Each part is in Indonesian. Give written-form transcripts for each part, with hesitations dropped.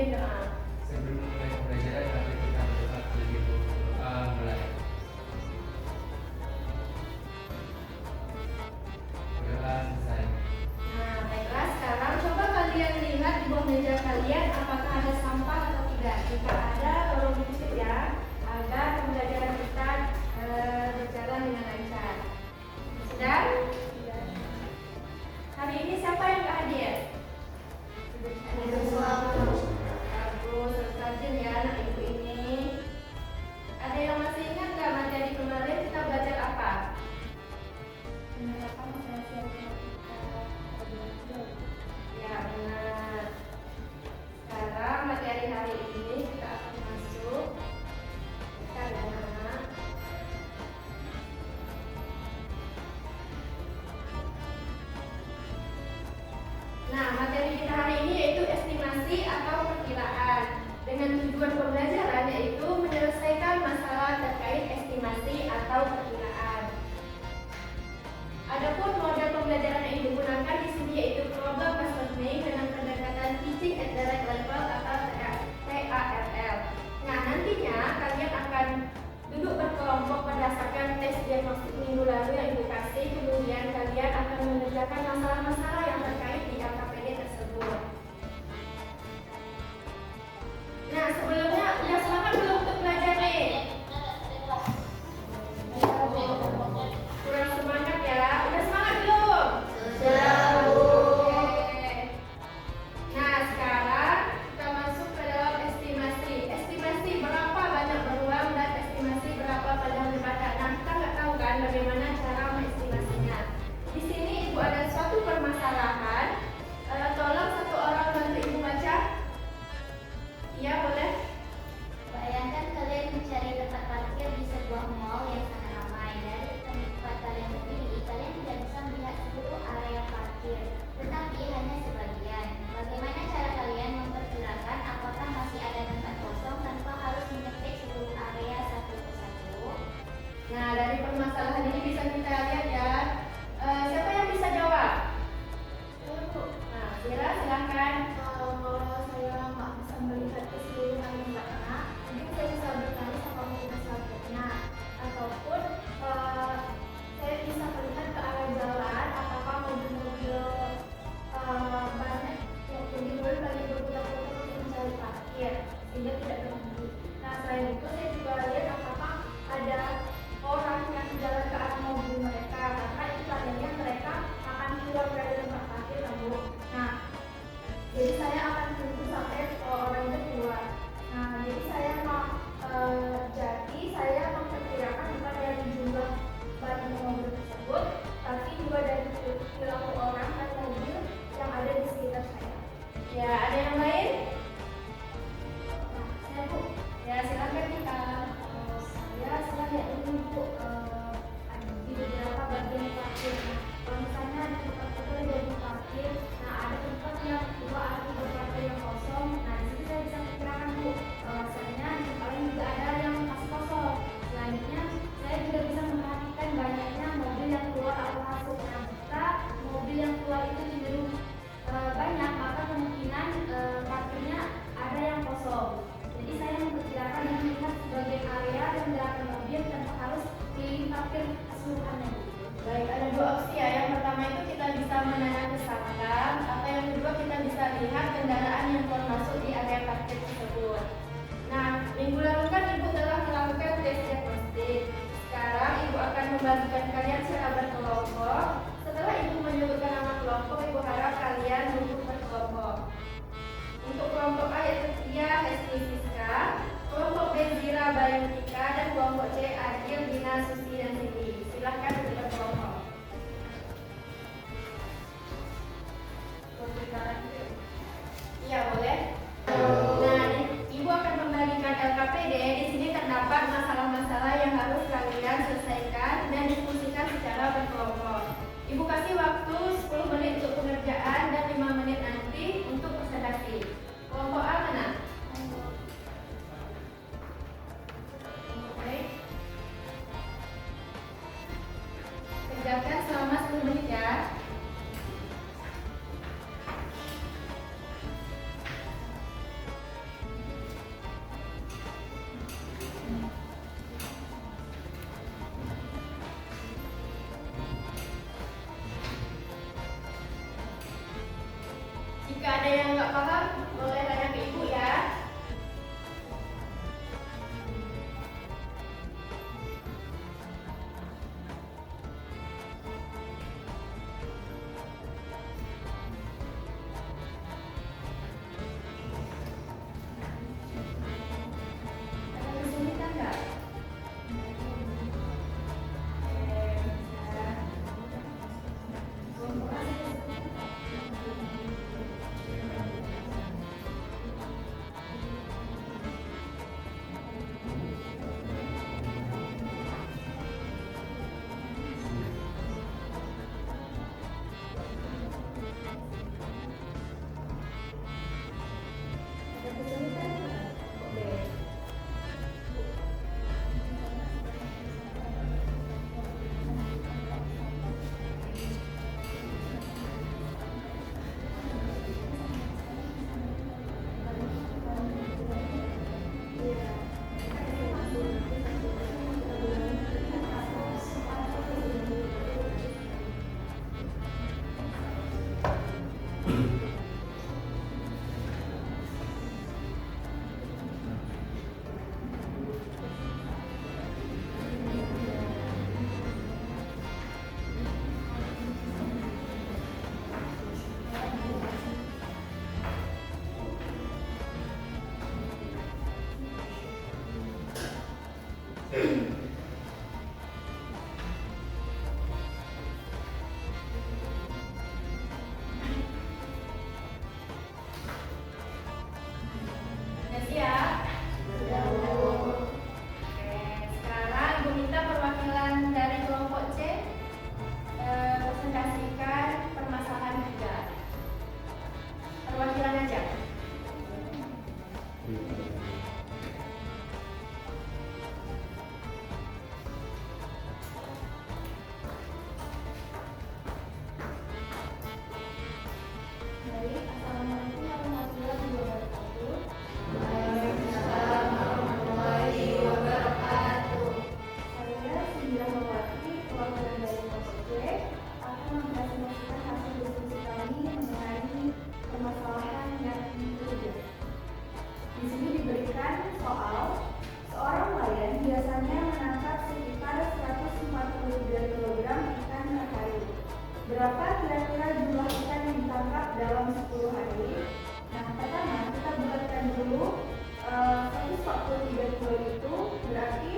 pimpin doa. Sebelum mulai pembelajaran, mari kita berdoa terlebih dahulu. Mulai. Berdoa selesai. Nah, baiklah, sekarang coba kalian lihat di bawah meja kalian apakah ada sampah atau tidak. Jika ada, tolong dicuci ya, agar pembelajaran kita berjalan dengan lancar. Sudah? Hari ini siapa yang gak hadir? Ada semua. Bagus, rajin ya anak ibu ini. Ada yang masih ingat gak materi kemarin kita belajar apa? Ya benar. Sekarang materi hari ini kita akan masuk. Kita anak. Nah, materi kita hari ini yaitu estimasi atau perkiraan. Dengan tujuan pembelajaran yaitu menyelesaikan masalah terkait estimasi atau perkiraan. Adapun model pembelajaran yang digunakan di sini yaitu problem solving dengan pendekatan teaching at the right level atau TARL. Nah, nantinya kalian akan duduk berkelompok berdasarkan tes diagnostik minggu lalu yang ibu kasih. Kemudian kalian akan mengerjakan masalah-masalah yang terkait di LKPD tersebut. Nah, sebelumnya udah semangat belum untuk belajar nih? Kurang semangat ya? Udah semangat belum? Oke. Nah, sekarang kita masuk ke dalam estimasi. Estimasi berapa banyak beruang dan estimasi berapa pada berbadan. Nah, kita nggak tahu kan bagaimana cara mengestimasinya. Di sini ibu ada suatu permasalahan. Tolong satu orang bantu ibu baca. Iya, boleh. kesulitan kelompok B. Udah siap? Oke, sekarang Ibu minta perwakilan dari kelompok C presentasikan permasalahan 3. Perwakilan aja. Baik, assalamualaikum warahmatullahi wabarakatuh. Waalaikumsalam warahmatullahi wabarakatuh. Saya Sindia Mawati, perwakilan dari kelompok C, akan mempresentasikan hasil diskusi kami mengenai permasalahan yang ketiga. Di sini diberikan soal, seorang nelayan biasanya menangkap sekitar 143 kg ikan per hari. Berapa kira-kira jumlah ikan yang ditangkap dalam 10 hari? Nah, pertama kita bulatkan dulu 143 kilo itu berarti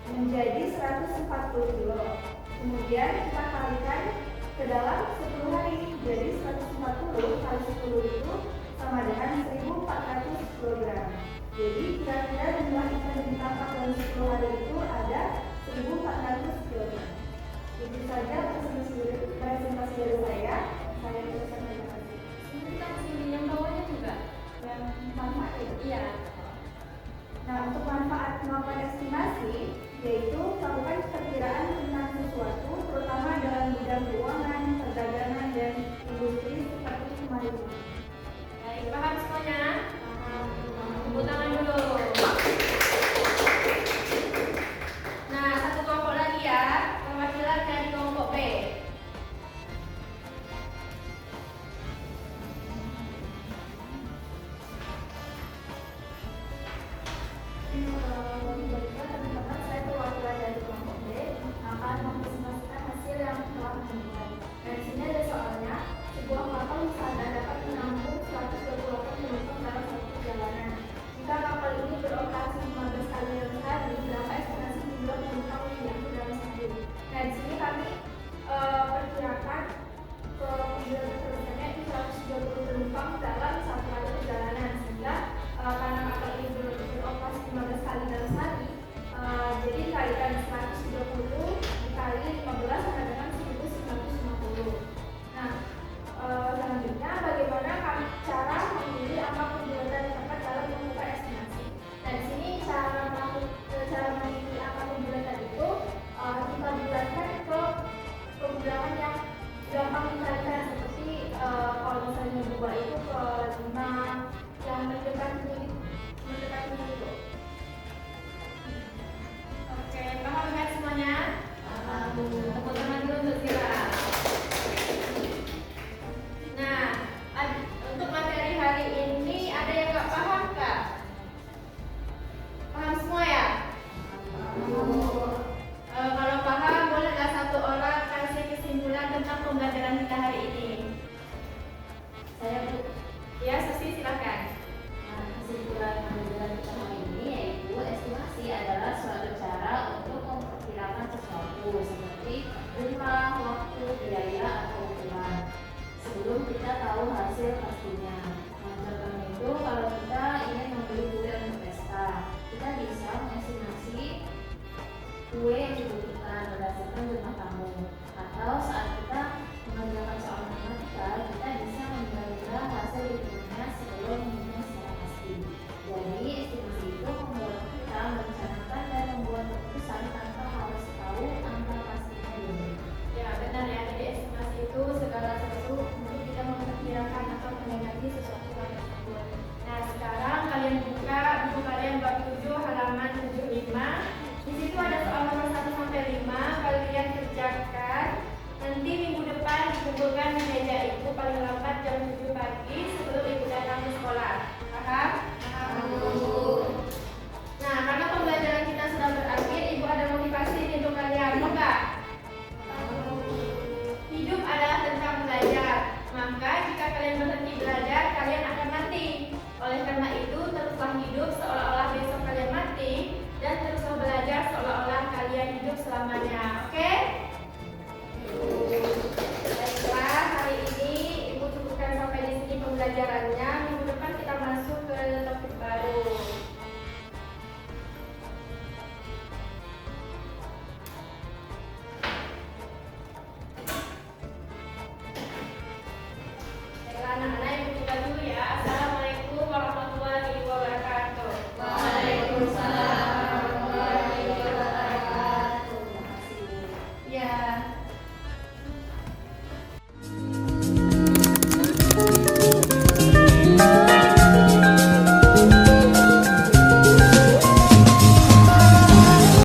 menjadi 140 kilo. Kemudian kita kalikan ke dalam 10 hari. Jadi 140 kali 10 itu sama dengan 1400 kg. Jadi kira-kira jumlah ikan yang ditangkap dalam 10 hari itu ada 1400 kg. Itu saja presentasi dari saya. Saya ucapkan terima kasih. Sebentar sini yang bawahnya juga. Yang manfaat ya? Iya. Nah, untuk manfaat melakukan estimasi, yaitu melakukan perkiraan tentang sesuatu, terutama dalam bidang keuangan, perdagangan, dan industri seperti kemaritiman. Baik, paham semuanya? Tepuk tangan dulu. Nah, satu kelompok lagi ya, perwakilan dari kelompok B. Teman-teman, saya perwakilan dari kelompok B akan mempresentasikan hasil yang telah dibuat. Dan di sini ada soalnya, sebuah kapal wisata dapat menampung 128 penumpang dalam satu perjalanan. Jika kapal ini beroperasi 15 kali dalam sehari, berapa estimasi jumlah penumpang yang diangkut dalam sehari? Nah, di sini kami perkirakan kemudian terbesarnya itu 130 penumpang dalam satu kali perjalanan, sehingga karena kapal ini beroperasi 15 kali dalam sehari, pembelajarannya. Minggu depan kita masuk ke topik baru. Baiklah anak-anak, ibu buka dulu ya. Assalamualaikum warahmatullahi wabarakatuh. Waalaikumsalam warahmatullahi wabarakatuh. Ya,